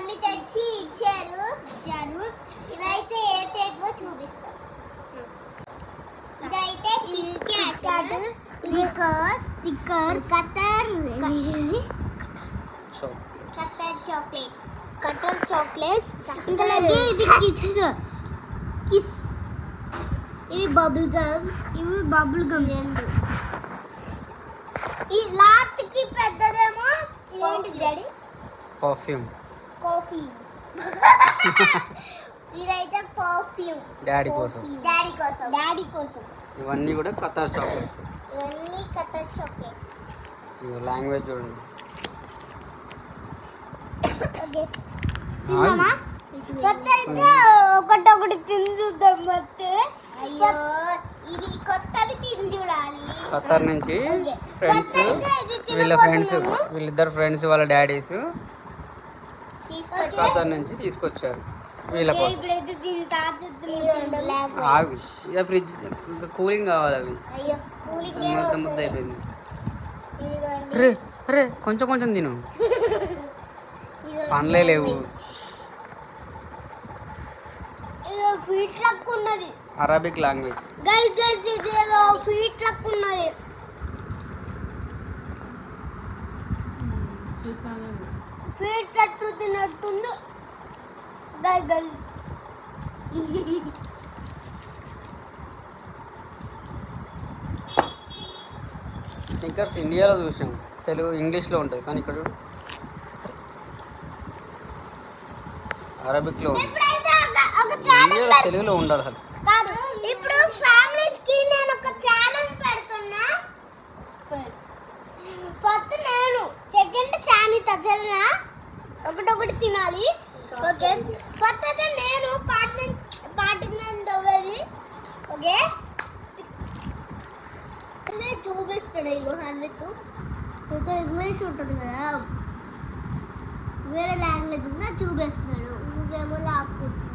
ఇవన్నీ తెచ్చి ఇచ్చారు. ఇవైతే ఏంటేంటో చూపిస్తాం. ఇదైతే Kit Kat, stickers, cutter chocolates, ఇంకా ఇది కిస్, ఇవి బబుల్ గమ్స్, రెండు. ఈ లాస్ట్ కి పెద్దదేమో ఏంటి డాడీ? పర్ఫ్యూమ్. కాఫీ. ఇదైతే పర్ఫ్యూమ్ డాడీ కోసం. ఇవన్నీ కూడా కతార్ చాక్లెట్స్. ఈ లాంగ్వేజ్ చూడండి. ఒకటి తిని చూద్దాం. అయ్యో ఇది కొత్తవి తిని చూడాలి. ఖతర్ నుంచి ఫ్రెండ్స్, వీళ్ళిద్దరు ఫ్రెండ్స్ వాళ్ళ డాడీస్ ఖతర్ నుంచి తీసుకొచ్చారు వీళ్ళ కోసం. ఇక ఫ్రిడ్జ్ ఇంకా కూలింగ్ కావాలి. అవి ముద్ద అయిపోయింది. అరే కొంచెం కొంచెం తిను, పనులే లేవు. Arabic language. తిన్నట్టుంది. స్నిక్కర్స్ ఇండియాలో చూసాం, తెలుగు ఇంగ్లీష్లో ఉంటుంది, కానీ ఇక్కడ అరబిక్లో ఉంది. ఇండియాలో తెలుగులో ఉండాలి అసలు. ఇప్పుడు ఫ్యామిలీకి నేను ఒక ఛాలెంజ్ పెడుతున్నా. ఫస్ట్ నేను సెకండ్ ఛాలెంజ్ తగ్గనా, ఒకటొకటి తినాలి. ఓకే, ఫస్ట్ అయితే నేను పాటినందవది. ఓకే, చూపిస్తాడు. ఇగో 100 ఇంగ్లీష్ ఉంటుంది కదా, వేరే లాంగ్వేజ్ ఉందా చూపిస్తున్నాడు. నువ్వేమో లాక్కుంటున్నావు.